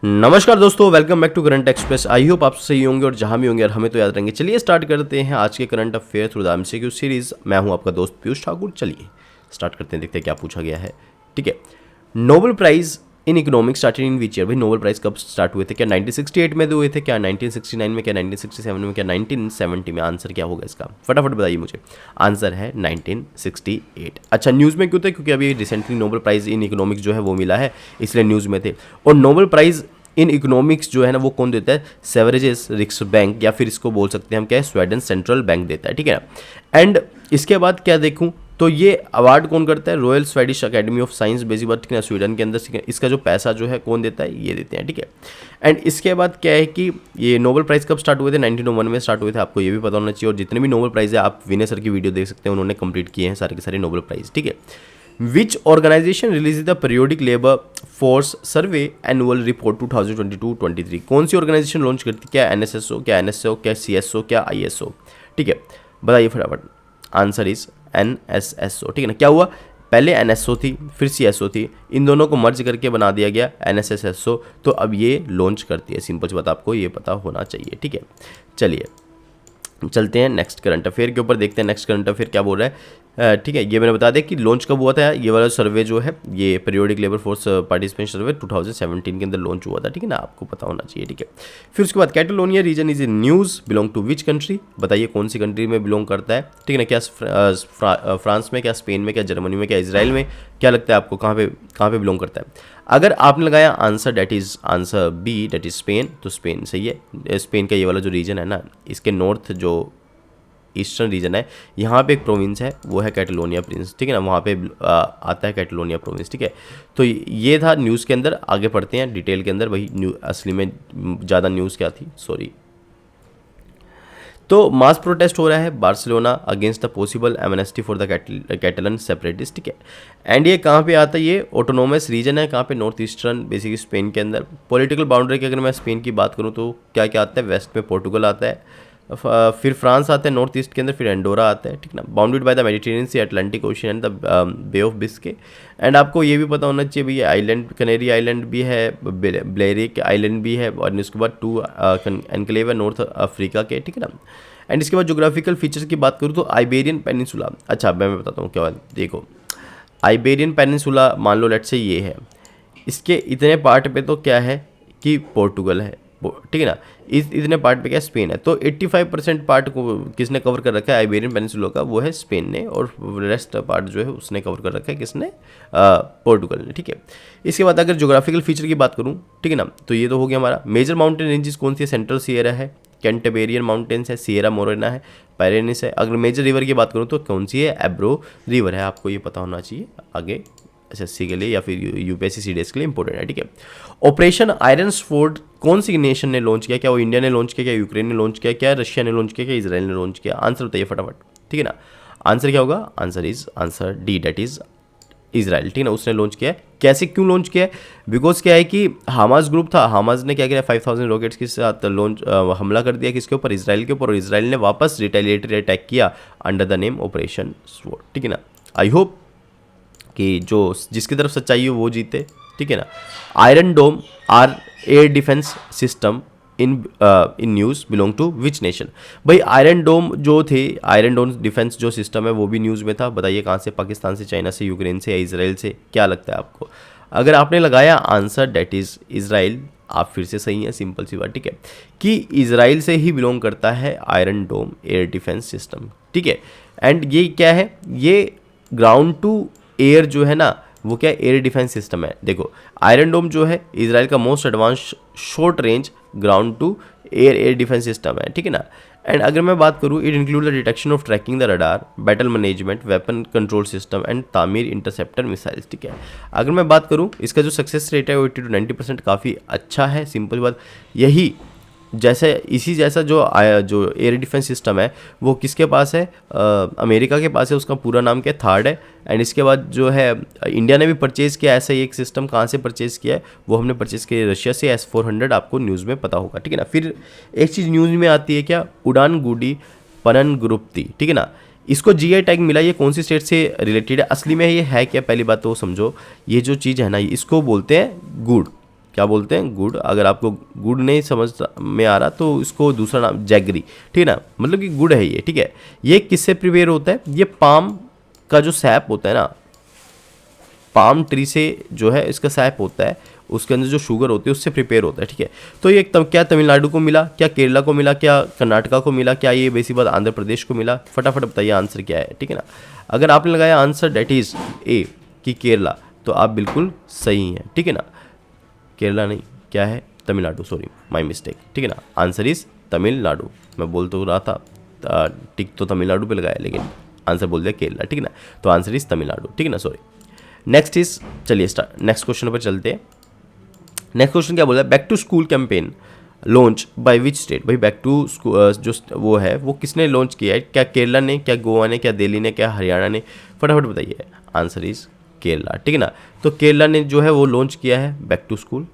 नमस्कार दोस्तों, welcome back to Current Express. I hope आप सही होंगे और जहां भी होंगे और हमें तो याद रहेंगे। चलिए स्टार्ट करते हैं आज के current affair through the MCQ series. मैं हूं आपका दोस्त पीयूष ठाकुर। चलिए स्टार्ट करते हैं, देखते हैं क्या पूछा गया है। ठीक है, Nobel prize in economics started in which year. भाई नोबेल प्राइज कब स्टार्ट हुए थे? क्या 1968 में हुए थे, क्या 1969 में, क्या 1967 में, क्या 1970 में? आंसर क्या होगा इसका, फटाफट बताइए मुझे। आंसर है 1968। अच्छा, न्यूज़ में क्यों थे? क्योंकि अभी recently Nobel prize in economics जो है वो मिला है, इसलिए न्यूज़ में थे। और नोबेल प्राइज इन इकोनॉमिक्स जो है ना वो कौन देता है? सेवरेजेस रिक्स बैंक, या फिर इसको बोल सकते हैं हम क्या है, स्वीडन सेंट्रल बैंक देता है। ठीक है ना। एंड इसके बाद क्या देखूं तो ये अवार्ड कौन करता है? Royal Swedish academy of science, basic बात, ठीक है, स्वीडन के अंदर। इसका जो पैसा जो है कौन देता है? ये देते हैं। ठीक है। एंड इसके बाद क्या है कि ये नोबेल प्राइज कब स्टार्ट हुए थे? 1901 में स्टार्ट हुए थे। आपको ये भी पता होना चाहिए। और जितने भी नोबेल प्राइज है, आप विनय सर की वीडियो देख सकते हैं, उन्होंने कंप्लीट किए हैं सारे के सारे नोबेल प्राइज। ठीक है। Which organization release the periodic labour force survey annual report 2022-23? कौन सी ऑर्गेनाइजेशन लॉन्च करती? क्या एनएसएसओ, क्या एनएसओ, क्या सीएसओ, क्या आईएसओ? ठीक है, बताइए फटाफट। Answer is NSSO. ठीक है ना। क्या हुआ? पहले एनएसओ थी, फिर सीएसओ थी, इन दोनों को मर्ज करके बना दिया गया एनएसएसओ। तो अब ये लॉन्च करती है। सिंपल सी बात, आपको ये पता होना चाहिए। ठीक है, चलिए चलते हैं नेक्स्ट करंट अफेयर के ऊपर, देखते हैं नेक्स्ट करंट अफेयर क्या बोल रहा है। ठीक है, ये मैंने बता दिया कि लॉन्च कब हुआ था। ये वाला सर्वे जो है, ये पीरियोडिक लेबर फोर्स पार्टिसिपेशन सर्वे 2017 के अंदर लॉन्च हुआ था। ठीक है ना, आपको पता होना चाहिए। ठीक है, फिर उसके बाद Catalonia region is in news, belong to which country? बताइए कौन सी कंट्री में बिलोंग करता है। ठीक है ना। क्या फ्रांस में, क्या स्पेन में, क्या जर्मनी में, क्या इसराइल में? क्या लगता है आपको, कहाँ पे बिलोंग करता है? अगर आपने लगाया answer that is answer B, that is Spain, तो स्पेन सही है। स्पेन का ये वाला जो रीजन है ना, इसके नॉर्थ जो ईस्टर्न रीजन है, यहाँ पे एक प्रोविंस है, वो है कैटलोनिया प्रिंस। ठीक है ना, वहाँ पे आता है कैटलोनिया प्रोविंस। ठीक है, तो ये था न्यूज़ के अंदर। आगे पढ़ते हैं डिटेल के अंदर। वही असली में ज़्यादा न्यूज़ क्या थी, सॉरी। तो मास प्रोटेस्ट हो रहा है Barcelona against the possible amnesty for the Catalan separatist. ठीक है, एंड ये कहाँ पे आता है? ये ऑटोनोमस रीजन है। कहाँ पे? नॉर्थ ईस्टर्न, बेसिकली स्पेन के अंदर। पॉलिटिकल बाउंड्री की अगर मैं स्पेन की बात करूँ तो क्या क्या आता है? वेस्ट में पोर्टुगल आता है, फिर फ्रांस आता है नॉर्थ ईस्ट के अंदर, फिर एंडोरा आता है। ठीक ना। Bounded by the Mediterranean sea, Atlantic ocean and the bay of Biscay. And आपको ये भी पता होना चाहिए भैया, आइलैंड कनेरी आइलैंड भी है, ब्लेरिक आइलैंड भी है, और इसके बाद 2 एनक्लेव है नॉर्थ अफ्रीका के। ठीक है ना। एंड इसके बाद जोग्राफिकल फीचर्स की बात करूँ तो आइबेरियन पेनिनसुला। अच्छा, मैं बताता हूँ क्या बात। देखो, आइबेरियन पेनिनसुला मान लो लेट से ये है, इसके इतने पार्ट पे तो क्या है कि पोर्टुगल है। ठीक है ना। इतने पार्ट पे क्या स्पेन है। तो 85% पार्ट को किसने कवर कर रखा है आइबेरियन पेनिनसुला का? वो है स्पेन ने। और रेस्ट पार्ट जो है उसने कवर कर रखा है किसने? पोर्टुगल ने। ठीक है, इसके बाद अगर जोग्राफिकल फीचर की बात करूँ, ठीक है ना, तो ये तो हो गया हमारा। मेजर माउंटेन रेंजेस कौन सी है? सेंट्रल सियरा है, कैंटबेरियन माउंटेन्स है, सियरा मोरेना है, पैरेनिस है। अगर मेजर रिवर की बात करूँ तो कौन सी है? एब्रो रिवर है। आपको ये पता होना चाहिए आगे एसएससी के लिए या फिर यूपीएससी सीडीएस के लिए इंपॉर्टेंट है। ठीक है, ऑपरेशन आयरन स्वॉर्ड कौन सी नेशन ने लॉन्च किया? क्या वो इंडिया ने लॉन्च किया, क्या यूक्रेन ने लॉन्च किया, क्या रशिया ने लॉन्च किया, क्या इसराइल ने लॉन्च किया? आंसर बताइए फटाफट। ठीक है ना। आंसर क्या होगा? Answer is answer D, that is Israel. ठीक है ना, उसने लॉन्च किया है। कैसे, क्यों लॉन्च किया है? बिकॉज क्या है कि हमास ग्रुप था, हमास ने क्या किया, 5000 रॉकेट्स के साथ हमला कर दिया किसके ऊपर? इसराइल के ऊपर। और इसराइल ने वापस रिटेलिएटरी अटैक किया under the name operation sword. ठीक है ना। आई होप कि जो जिसकी तरफ सच्चाई हो वो जीते। ठीक है ना। Iron dome are air defence system in news belong to which nation? भाई आयरन डोम जो थे, आयरन डोम डिफेंस जो सिस्टम है वो भी न्यूज़ में था। बताइए कहाँ से? पाकिस्तान से, चाइना से, यूक्रेन से, या इसराइल से? क्या लगता है आपको? अगर आपने लगाया आंसर डेट इज़ इसराइल, आप फिर से सही हैं। सिंपल सी बात। ठीक है, कि इसराइल से ही बिलोंग करता है आयरन डोम एयर डिफेंस सिस्टम। ठीक है, एंड ये क्या है? ये ग्राउंड टू एयर जो है ना, वो क्या एयर डिफेंस सिस्टम है। देखो, आयरन डोम जो है इसराइल का most advance short range ground to air defence system है। ठीक है ना। एंड अगर मैं बात करूँ, it include the detection of tracking the radar, battle management, weapon control system and Tamir interceptor missiles. ठीक है, अगर मैं बात करूँ इसका जो सक्सेस रेट है वो 80 to 90% काफ़ी अच्छा है। सिंपल बात यही, जैसे इसी जैसा जो एयर डिफेंस सिस्टम है वो किसके पास है? अमेरिका के पास है। उसका पूरा नाम क्या है? थार्ड है। एंड इसके बाद जो है इंडिया ने भी परचेज़ किया ऐसा ही एक सिस्टम। कहाँ से परचेज़ किया है? वो हमने परचेज़ किया रशिया से, S-400। आपको न्यूज़ में पता होगा। ठीक है ना। फिर एक चीज़ न्यूज़ में आती है क्या? उड़ान गुडी पननगुरुप्ती। ठीक है ना, इसको जीआई टैग मिला। ये कौन सी स्टेट से रिलेटेड है? असली में ये है क्या? पहली बात तो समझो, ये जो चीज़ है ना, इसको बोलते हैं गुड़। क्या बोलते हैं, गुड़। अगर आपको गुड़ नहीं समझ में आ रहा तो इसको दूसरा नाम जैगरी, ठीक है ना, मतलब कि गुड़ है ये, ठीक है। ये किससे प्रिपेयर होता है, ये पाम का जो सैप होता है ना, पाम ट्री से जो है इसका सैप होता है, उसके अंदर जो शुगर होती है उससे प्रिपेयर होता है, ठीक है। तो ये क्या तमिलनाडु को मिला, क्या केरला को मिला, क्या कर्नाटका को मिला, क्या ये बेसिक बात आंध्र प्रदेश को मिला, फटाफट बताइए आंसर क्या है, ठीक है ना। अगर आपने लगाया आंसर डेट इज ए कि केरला, तो आप बिल्कुल सही हैं, ठीक है ना। केरला नहीं, क्या है, तमिलनाडु, सॉरी माय मिस्टेक, ठीक है ना। Answer is Tamil Nadu. मैं बोल तो रहा था टिक तो तमिलनाडु पे लगाया, लेकिन आंसर बोल दिया केरला, ठीक है ना। तो आंसर इज तमिलनाडु, ठीक है ना, सॉरी। नेक्स्ट इज, चलिए स्टार्ट नेक्स्ट क्वेश्चन पर चलते हैं। नेक्स्ट क्वेश्चन क्या बोल रहा है, back to school campaign launch by which state. भाई बैक टू स्कूल जो वो है वो किसने लॉन्च किया है, क्या केरला ने, क्या गोवा ने, क्या दिल्ली ने, क्या हरियाणा ने, फटाफट बताइए। आंसर इज केरला, ठीक है ना। तो केरला ने जो है वो लॉन्च किया है बैक टू स्कूल,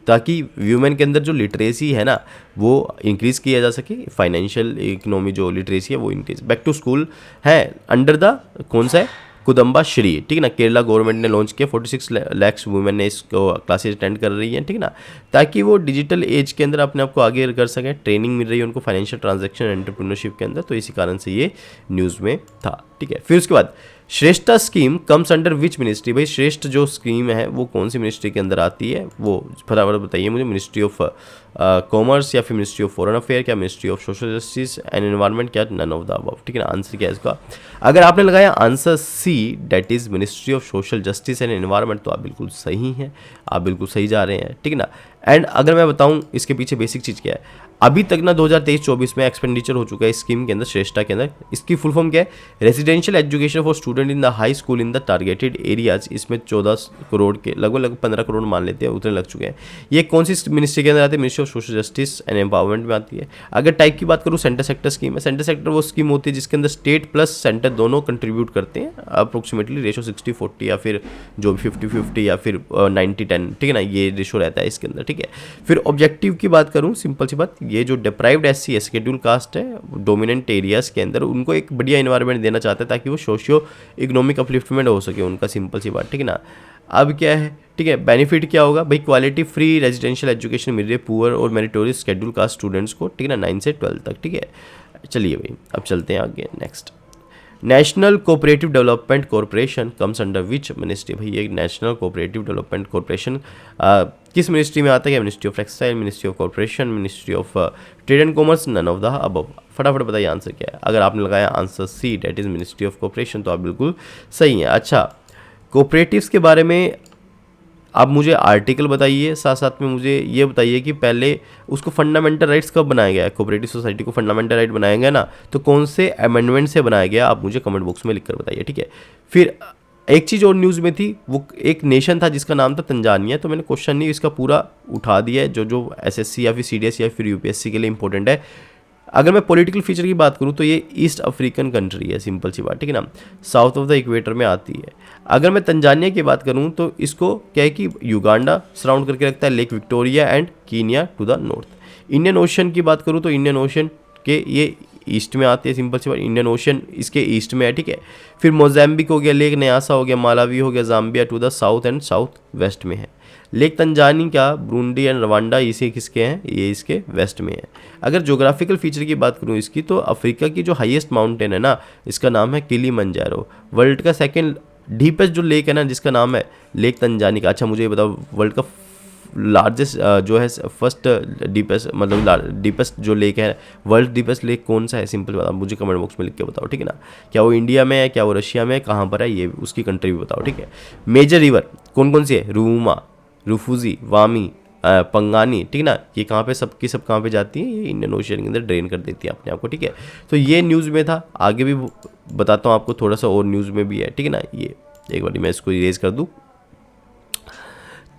ताकि व्यूमेन के अंदर जो लिटरेसी है ना वो इंक्रीज़ किया जा सके, फाइनेंशियल इकोनॉमी जो लिटरेसी है वो इंक्रीज। बैक टू स्कूल है अंडर द कौन सा है, कुदम्बा श्री, ठीक है ना। केरला गवर्नमेंट ने लॉन्च किया, 46 लाख वुमेन ने इसको क्लासेस अटेंड कर रही हैं, ठीक है ना, ताकि वो डिजिटल एज के अंदर अपने आप को आगे कर सकें। ट्रेनिंग मिल रही है उनको फाइनेंशियल ट्रांजैक्शन एंटरप्रेन्योरशिप के अंदर, तो इसी कारण से ये न्यूज़ में था, ठीक है। फिर उसके बाद Shreshta scheme comes under which ministry. भाई श्रेष्ठ जो स्कीम है वो कौन सी मिनिस्ट्री के अंदर आती है, वो फटाफट बताइए मुझे। मिनिस्ट्री ऑफ कॉमर्स या फिर मिनिस्ट्री ऑफ फॉरेन अफेयर, क्या ministry of social justice and environment, क्या नन ऑफ द अबव, ठीक है ना। आंसर क्या है इसका, अगर आपने लगाया answer C that is ministry of social justice and environment, तो आप बिल्कुल सही हैं, आप बिल्कुल सही जा रहे हैं, ठीक है ना। एंड अगर मैं बताऊं इसके पीछे बेसिक चीज़ क्या है, अभी तक ना 2023-24 में एक्सपेंडिचर हो चुका है इस स्कीम के अंदर, श्रेष्ठा के अंदर। इसकी फुल फॉर्म क्या है, residential education for student in the high school in the targeted areas. इसमें 14 करोड़ के लगभग 15 करोड़ मान लेते हैं, उतने लग चुके हैं। ये कौन सी मिनिस्ट्री के अंदर आती है, ministry of social justice and empowerment में आती है। अगर टाइप की बात करूँ, सेंटर सेक्टर स्कीम है। सेंटर सेक्टर वो स्कीम होती है जिसके अंदर स्टेट प्लस सेंटर दोनों कंट्रीब्यूट करते हैं, अप्रोक्सीमेटली रेशो 60-40 या फिर जो 50-50 या फिर 90-10, ठीक है ना, ये रेशो रहता है इसके अंदर, ठीक है। फिर ऑब्जेक्टिव की बात करूँ, सिंपल सी बात, ये जो डिप्राइव्ड एससी शेड्यूल कास्ट है डोमिनेंट एरियाज के अंदर, उनको एक बढ़िया इन्वायरमेंट देना चाहता है ताकि वो सोशियो इकोनॉमिक अपलिफ्टमेंट हो सके उनका, सिंपल सी बात, ठीक है ना। अब क्या है, ठीक है, बेनिफिट क्या होगा भाई, क्वालिटी फ्री रेजिडेंशियल एजुकेशन मिल रही है पुअर और मेरिटोरियस शेड्यूल कास्ट स्टूडेंट्स को, ठीक है ना, 9 से 12 तक, ठीक है। चलिए भाई अब चलते हैं आगे। Next, national cooperative development corporation comes under which ministry. भाई ये नेशनल कोऑपरेटिव डेवलपमेंट कॉरपोरेशन किस मिनिस्ट्री में आता है, ministry of textile, ministry of corporation, ministry of trade and commerce, none of the above. फटाफट बताइए आंसर क्या है। अगर आपने लगाया answer C that is ministry of corporation, तो आप बिल्कुल सही हैं। अच्छा, कोऑपरेटिव्स के बारे में आप मुझे आर्टिकल बताइए, साथ साथ में मुझे ये बताइए कि पहले उसको फंडामेंटल राइट्स कब बनाया गया है, कोऑपरेटिव सोसाइटी को फंडामेंटल राइट बनाया गया ना, तो कौन से अमेंडमेंट से बनाया गया, आप मुझे कमेंट बॉक्स में लिखकर बताइए, ठीक है। फिर एक चीज़ और न्यूज़ में थी, वो एक नेशन था जिसका नाम था तंजानिया, तो मैंने क्वेश्चन नहीं इसका पूरा उठा दिया है, जो एसएससी या फिर सीडीएस या फिर यूपीएससी के लिए इंपॉर्टेंट है। अगर मैं पॉलिटिकल फीचर की बात करूं तो ये ईस्ट अफ्रीकन कंट्री है, सिंपल सी बात, ठीक है ना, साउथ ऑफ द इक्वेटर में आती है। अगर मैं तंजानिया की बात करूं तो इसको क्या है कि युगांडा सराउंड करके रखता है, lake Victoria and Kenya to the north. Indian ocean की बात करूं तो इंडियन ओशन के ये ईस्ट में आती है, सिंपल सी बात, इंडियन ओशन इसके ईस्ट में है, ठीक है। फिर मोजाम्बिक हो गया, लेक न्यासा हो गया, मालावी हो गया, Zambia to the south and south west में है। लेक तंजानी का ब्रूंडी एंड रवांडा इसे किसके हैं, ये इसके वेस्ट में है। अगर ज्योग्राफिकल फीचर की बात करूँ इसकी, तो अफ्रीका की जो हाईएस्ट माउंटेन है ना, इसका नाम है किलिमंजारो। वर्ल्ड का सेकंड डीपेस्ट जो लेक है ना, जिसका नाम है लेक तंजानी का। अच्छा मुझे ये बताओ, वर्ल्ड का लार्जेस्ट जो है फर्स्ट डीपेस्ट, मतलब डीपेस्ट जो लेक है, वर्ल्ड डीपेस्ट लेक कौन सा है, सिंपल बताओ मुझे कमेंट बॉक्स में लिख के बताओ, ठीक है ना। क्या वो इंडिया में है, क्या वो रशिया में है, कहाँ पर है, ये उसकी कंट्री भी बताओ, ठीक है। मेजर रिवर कौन कौन सी है, रूमा, रुफुजी, वामी, पंगानी, ठीक है ना, ये कहाँ पे सबकी सब कहाँ पे जाती है, ये इंडियन ओशन के अंदर ड्रेन कर देती है अपने आप को, ठीक है। तो ये न्यूज़ में था, आगे भी बताता हूँ आपको, थोड़ा सा और न्यूज़ में भी है, ठीक है ना। ये एक बार मैं इसको इरेज कर दूँ।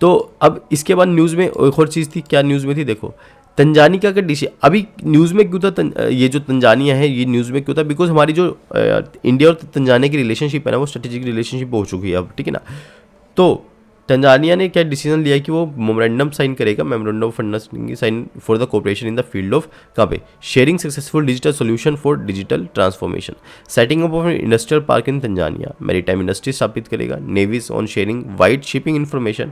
तो अब इसके बाद न्यूज़ में एक और चीज़ थी, क्या न्यूज़ में थी, देखो तंजानिया का डिश अभी न्यूज़ में क्यों था, ये जो तंजानिया है ये न्यूज़ में क्यों था, बिकॉज हमारी जो इंडिया और तंजानिया की रिलेशनशिप है ना, वो स्ट्रेटेजिक रिलेशनशिप हो चुकी है अब, ठीक है ना। तो तंजानिया ने क्या डिसीजन लिया कि वो मेमोरेंडम साइन करेगा, memorandum of understanding sign for the cooperation in the field of कहाँ पे, sharing successful digital solution for digital transformation, setting up of industrial park in Tanzania, maritime industry स्थापित करेगा, navies on sharing white shipping information,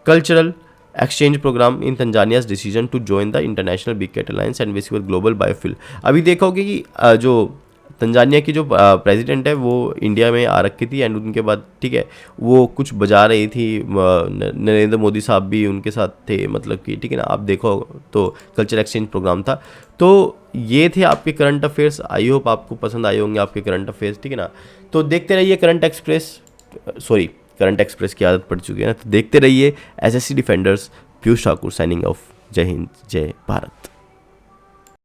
cultural exchange programme in Tanzania's decision to join the international big cat alliance and visible global biofuel. अभी देखा होगा कि जो Tanzania की जो president है वो इंडिया में आ रखी थी, एंड उनके बाद ठीक है वो कुछ बजा रही थी, नरेंद्र मोदी साहब भी उनके साथ थे, मतलब कि ठीक है ना, आप देखो तो कल्चर एक्सचेंज प्रोग्राम था। तो ये थे आपके करंट अफेयर्स, आई होप आपको पसंद आए होंगे आपके करंट अफेयर्स, ठीक है ना। तो देखते रहिए करंट एक्सप्रेस की आदत पड़ चुकी है ना, तो देखते रहिए SSC defenders. Piyush Thakur signing off. जय हिंद, जय भारत।